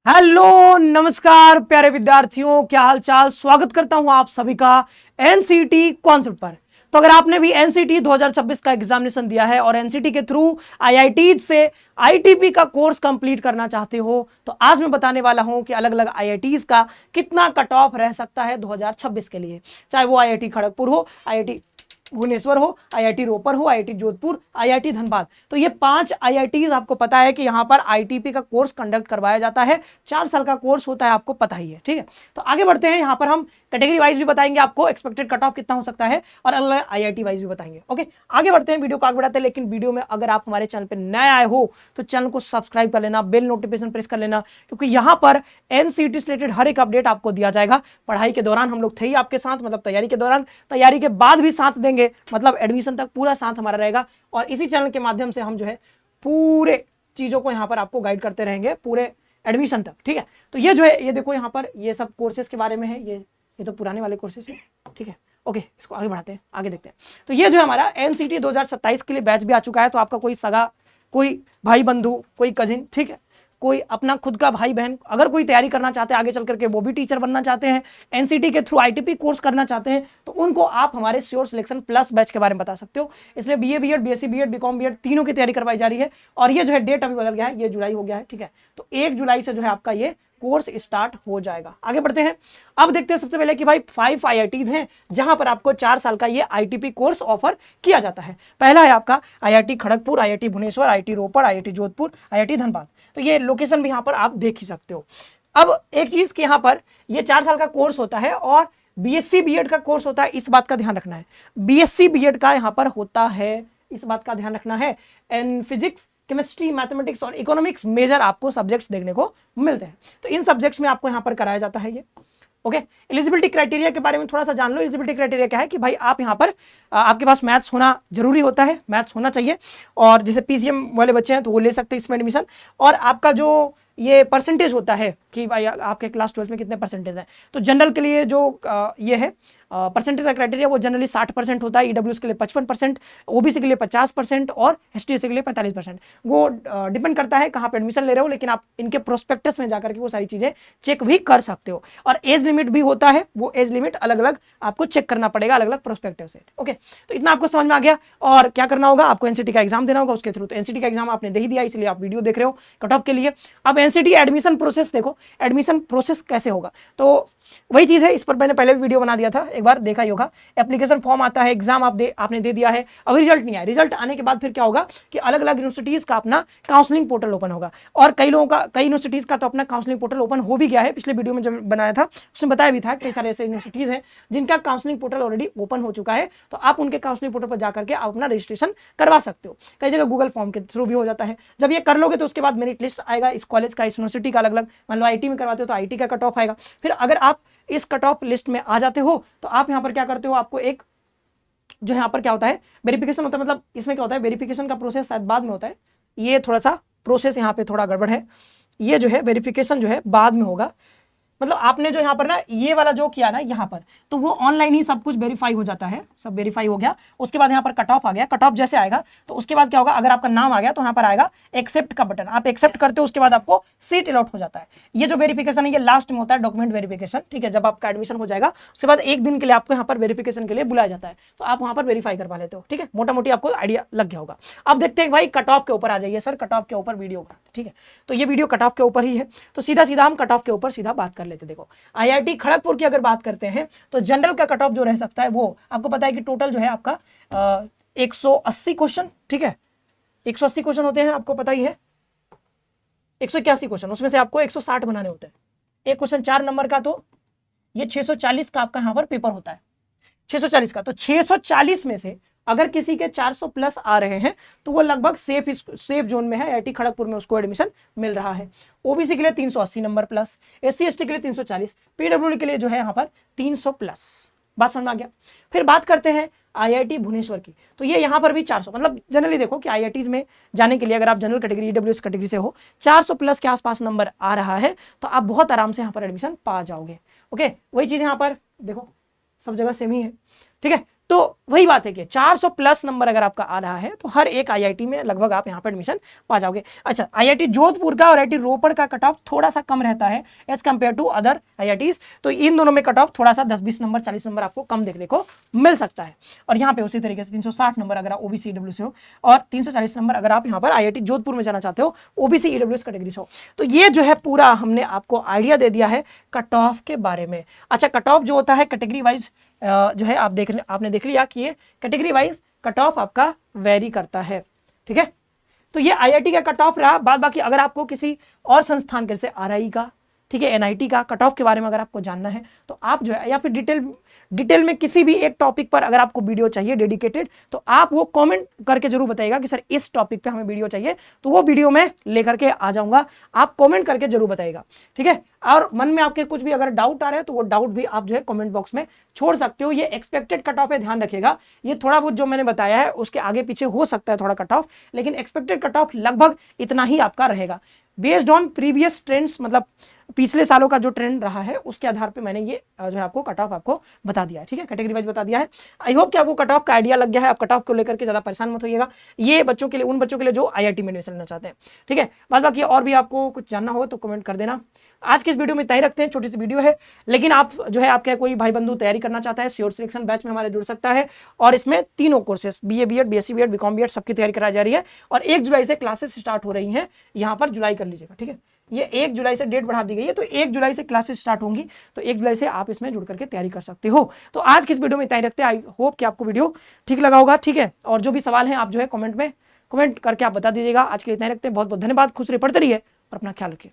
Hello नमस्कार प्यारे विद्यार्थियों, क्या हाल चाल। स्वागत करता हूं आप सभी का एनसीटी कॉन्सेप्ट पर। तो अगर आपने भी एनसीटी 2026 का एग्जामिनेशन दिया है और एनसीटी के थ्रू आईआईटी से आईटीपी का कोर्स कंप्लीट करना चाहते हो, तो आज मैं बताने वाला हूं कि अलग अलग आईआईटीज का कितना कट ऑफ रह सकता है 2026 के लिए, चाहे वो आईआईटी खड़गपुर हो, आईआईटी भुवनेश्वर हो, आईआईटी रोपर हो, आईआईटी जोधपुर, आईआईटी धनबाद। तो ये 5 आईआईटीज आपको पता है कि यहाँ पर आईटीपी का कोर्स कंडक्ट करवाया जाता है। 4 साल का कोर्स होता है, आपको पता ही है। ठीक है, तो आगे बढ़ते हैं। यहाँ पर हम कैटेगरी वाइज भी बताएंगे आपको एक्सपेक्टेड कट ऑफ कितना हो सकता है और अलग अलग आईआईटी वाइज भी बताएंगे। ओके, आगे बढ़ते हैं, वीडियो को आगे बढ़ाते हैं। लेकिन वीडियो में अगर आप हमारे चैनल पर नए आए हो तो चैनल को सब्सक्राइब कर लेना, बेल नोटिफिकेशन प्रेस कर लेना, क्योंकि यहाँ पर एनसीटी से रिलेटेड हर एक अपडेट आपको दिया जाएगा। पढ़ाई के दौरान हम लोग थे ही आपके साथ, मतलब तैयारी के दौरान, तैयारी के बाद भी साथ देंगे, मतलब एडमिशन तक पूरा साथ हमारा रहेगा। और इसी चैनल के माध्यम से हम जो है पूरे चीजों को यहाँ पर आपको गाइड करते रहेंगे पूरे एडमिशन तक। ठीक है, तो ये जो है, ये देखो यहाँ पर ये सब कोर्सेज के बारे में है। ये तो पुराने वाले कोर्सेज है। ठीक है, ओके, इसको आगे बढ़ाते हैं, आगे देखते हैं। तो ये जो है हमारा एनसीटी 2027 के लिए बैच भी आ चुका है। तो आपका कोई सगा, कोई भाई बंधु, कोई कजिन, ठीक है, कोई अपना खुद का भाई बहन अगर कोई तैयारी करना चाहते हैं आगे चल करके, वो भी टीचर बनना चाहते हैं, एनसीटी के थ्रू आईटीपी कोर्स करना चाहते हैं, तो उनको आप हमारे श्योर सिलेक्शन प्लस बैच के बारे में बता सकते हो। इसमें BA BEd, BSc BEd, BCom BEd तीनों की तैयारी करवाई जा रही है। और ये जो है डेट अभी बदल गया है, ये जुलाई हो गया है। ठीक है, तो 1 जुलाई से जो है आपका ये कोर्स स्टार्ट हो जाएगा। आगे बढ़ते हैं, अब देखते हैं सबसे पहले कि भाई 5 आईआईटीज हैं जहां पर आपको 4 साल का ये आईटीपी कोर्स ऑफर किया जाता है। पहला है आपका IIT Kharagpur, IIT Bhubaneswar, IIT Ropar, IIT Jodhpur, IIT Dhanbad. तो ये लोकेशन भी यहां पर आप देख ही सकते हो। अब एक चीज कि यहां पर ये 4 साल का कोर्स होता है और बीएससी बीएड का कोर्स होता है, इस बात का ध्यान रखना है। बीएससी बीएड का यहां पर होता है, इस बात का ध्यान रखना है। एंड फिजिक्स, केमिस्ट्री, मैथमेटिक्स और इकोनॉमिक्स मेजर आपको सब्जेक्ट्स देखने को मिलते हैं। तो इन सब्जेक्ट्स में आपको यहां पर कराया जाता है ये। ओके, एलिजिबिलिटी क्राइटेरिया के बारे में थोड़ा सा जान लो। एलिजिबिलिटी क्राइटेरिया क्या है कि भाई आप यहाँ पर आपके पास मैथ्स होना जरूरी होता है, मैथ्स होना चाहिए। और जैसे पीसीएम वाले बच्चे हैं तो वो ले सकते हैं इसमें एडमिशन। और आपका जो ये परसेंटेज होता है कि भाई आपके क्लास 12 में कितने परसेंटेज हैं, तो जनरल के लिए जो ये है परसेंटेज का क्राइटेरिया, वो जनरली 60% होता है, ईडब्ल्यूएस के लिए 55%, ओबीसी के लिए 50% और एसटीएस के लिए 45%। वो डिपेंड करता है कहाँ पे एडमिशन ले रहे हो, लेकिन आप इनके प्रोस्पेक्टस में जाकर के वो सारी चीजें चेक भी कर सकते हो। और एज लिमिट भी होता है, वो एज लिमिट अलग अलग आपको चेक करना पड़ेगा अलग अलग प्रोस्पेक्टस से। ओके, तो इतना आपको समझ में आ गया। और क्या करना होगा, आपको एनसीटी का एग्जाम देना होगा उसके थ्रू। तो एनसीटी का एग्जाम आपने दे ही दिया, इसलिए आप वीडियो देख रहे हो कट ऑफ के लिए। अब एनसीटी एडमिशन प्रोसेस देखो, एडमिशन प्रोसेस कैसे होगा। तो वही चीज है, इस पर मैंने पहले भी वीडियो बना दिया था, एक बार देखा ही होगा। एप्लीकेशन फॉर्म आता है, एग्जाम आपने दे दिया है, अभी रिजल्ट नहीं आया। रिजल्ट आने के बाद फिर क्या होगा कि अलग अलग यूनिवर्सिटीज का अपना काउंसलिंग पोर्टल ओपन होगा। और कई लोगों का, कई यूनिवर्सिटीज का तो अपना काउंसलिंग पोर्टल ओपन हो भी गया है। पिछले वीडियो में जब बनाया था उसमें बताया भी था कई सारे ऐसे यूनिवर्सिटीज हैं जिनका काउंसलिंग पोर्टल ऑलरेडी ओपन हो चुका है। तो आप उनके काउंसलिंग पोर्टल पर जाकर के आप अपना रजिस्ट्रेशन करवा सकते हो। कई जगह गूगल फॉर्म के थ्रू भी हो जाता है। जब ये कर लोगे तो उसके बाद मेरिट लिस्ट आएगा, इस कॉलेज का, इस यूनिवर्सिटी का अलग अलग। मान लो आईटी में करवाते हो तो आईटी का कट ऑफ आएगा। फिर अगर आप इस कट ऑफ लिस्ट में आ जाते हो तो आप यहां पर क्या करते हो, आपको एक जो यहां पर क्या होता है, वेरिफिकेशन होता है। मतलब इसमें क्या होता है, वेरिफिकेशन का प्रोसेस शायद बाद में होता है, ये थोड़ा सा प्रोसेस यहां पे थोड़ा गड़बड़ है। ये जो है वेरिफिकेशन जो है बाद में होगा। मतलब आपने जो यहाँ पर ना ये वाला जो किया ना यहाँ पर, तो वो ऑनलाइन ही सब कुछ वेरीफाई हो जाता है, सब वेरीफाई हो गया। उसके बाद यहाँ पर कट ऑफ आ गया। कट ऑफ जैसे आएगा तो उसके बाद क्या होगा, अगर आपका नाम आ गया तो यहाँ पर आएगा एक्सेप्ट का बटन, आप एक्सेप्ट करते हो, उसके बाद आपको सीट अलॉट हो जाता है। ये जो वेरिफिकेशन है ये लास्ट में होता है, डॉक्यूमेंट वेरिफिकेशन। ठीक है, जब आपका एडमिशन हो जाएगा उसके बाद 1 दिन के लिए आपको यहाँ पर वेरिफिकेशन के लिए बुलाया जाता है, तो आप वहाँ पर वेरीफाई करवा लेते हो। ठीक है, मोटा मोटी आपको आइडिया लग गया होगा। अब देखते हैं भाई कट ऑफ के ऊपर आ जाइए सर, कट ऑफ के ऊपर वीडियो बनाते। ठीक है, तो ये वीडियो कट ऑफ के ऊपर ही है, तो सीधा सीधा हम कट ऑफ के ऊपर सीधा बात कर लेते। देखो आईआईटी खड़गपुर की अगर बात करते हैं तो जनरल का कट ऑफ जो रह सकता है वो आपको पता है कि टोटल जो है आपका 180 क्वेश्चन। ठीक है, 180 क्वेश्चन होते हैं, आपको पता ही है। 181 क्वेश्चन, उसमें से आपको 160 बनाने होते हैं। एक क्वेश्चन 4 नंबर का, तो ये 640 का आपका यहां पर पेपर होता है, 640 का। तो 640 में से अगर किसी के 400 प्लस आ रहे हैं तो वो लगभग सेफ जोन में है, आईआईटी खड़गपुर में उसको एडमिशन मिल रहा है। ओबीसी के लिए 380 नंबर प्लस, एससी एसटी के लिए 340, पीडब्ल्यूडी के लिए जो है यहाँ पर 300 प्लस। बात समझ में आ गया। फिर बात करते हैं आईआईटी भुवनेश्वर की, तो ये यहाँ पर भी 400, मतलब जनरली देखो कि आईआईटीज में जाने के लिए अगर आप जनरल कैटेगरी ईडब्ल्यूएस कैटेगरी से हो, 400 प्लस के आसपास नंबर आ रहा है तो आप बहुत आराम से यहाँ पर एडमिशन पा जाओगे। ओके, वही चीज यहाँ पर देखो सब जगह सेम ही है। ठीक है, तो वही बात है कि 400 प्लस नंबर अगर आपका आ रहा है तो हर एक आईआईटी में लगभग आप यहाँ पर एडमिशन पा जाओगे। अच्छा, आईआईटी जोधपुर का और आईआईटी रोपड़ का कट ऑफ थोड़ा सा कम रहता है as compare to other IITs, तो इन दोनों में कट ऑफ थोड़ा सा 10-20 नंबर 40 नंबर आपको कम देखने को मिल सकता है। और यहाँ पे उसी तरीके से 360 नंबर अगर आप ओबीसी ईडब्ल्यू से हो और 340 नंबर अगर आप यहाँ पर आईआईटी जोधपुर में जाना चाहते हो ओबीसी ईडब्ल्यू कैटेगरी से हो। तो ये जो है पूरा हमने आपको आइडिया दे दिया है कट ऑफ के बारे में। अच्छा, कट ऑफ जो होता है कैटेगरी वाइज जो है आपने देख लिया कि ये कैटेगरी वाइज कट ऑफ आपका वेरी करता है। ठीक है, तो ये आईआईटी का कट ऑफ रहा। बाद बाकी अगर आपको किसी और संस्थान जैसे आरआई का, ठीक है, एनआईटी का कट ऑफ के बारे में अगर आपको जानना है तो आप जो है, या फिर डिटेल में किसी भी एक टॉपिक पर अगर आपको वीडियो चाहिए डेडिकेटेड, तो आप वो कमेंट करके जरूर बताइएगा कि सर इस टॉपिक पे हमें वीडियो चाहिए, तो वो वीडियो मैं लेकर के आ जाऊंगा। आप कमेंट करके जरूर बताइएगा, ठीक है। और मन में आपके कुछ भी अगर डाउट आ रहे हैं तो वो डाउट भी आप जो है कमेंट बॉक्स में छोड़ सकते हो। ये एक्सपेक्टेड कट ऑफ है, ध्यान रखिएगा। ये थोड़ा बहुत जो मैंने बताया है उसके आगे पीछे हो सकता है थोड़ा कट ऑफ, लेकिन एक्सपेक्टेड कट ऑफ लगभग इतना ही आपका रहेगा बेस्ड ऑन प्रीवियस ट्रेंड्स, मतलब पिछले सालों का जो ट्रेंड रहा है उसके आधार पे मैंने ये जो है आपको कट ऑफ आपको बता दिया है। ठीक है, कैटेगरी वाइज बता दिया है। आई होप कि आपको कट ऑफ का आइडिया लग गया है। आप कट ऑफ को लेकर के ज्यादा परेशान मत होइएगा। ये बच्चों के लिए, उन बच्चों के लिए जो आईआईटी में एडमिशन लेना चाहते हैं। ठीक है, बाद बाकी और भी आपको कुछ जानना हो तो कमेंट कर देना। आज की इस वीडियो में इतना ही रखते हैं, छोटी सी वीडियो है, लेकिन आप जो है आपके कोई भाई बंधु तैयारी करना चाहता है श्योर सिलेक्शन बैच में हमारे जुड़ सकता है। और इसमें तीनों courses BA BEd BSc BEd BCom BEd सबकी तैयारी कराई जा रही है और 1 जुलाई से क्लासेस स्टार्ट हो रही हैं। यहाँ पर जुलाई कर लीजिएगा, ठीक है। ये 1 जुलाई से डेट बढ़ा दी गई है, तो 1 जुलाई से क्लासेस स्टार्ट होंगी, तो 1 जुलाई से आप इसमें जुड़ करके तैयारी कर सकते हो। तो आज की इस वीडियो में इतना ही रखते हैं। आई होप कि आपको वीडियो ठीक लगा होगा, ठीक है। और जो भी सवाल है आप जो है कमेंट करके आप बता दीजिएगा। आज के लिए इतना ही रखते हैं। बहुत बहुत धन्यवाद। खुश रहिए, पढ़ते रहिए और अपना ख्याल रखिए।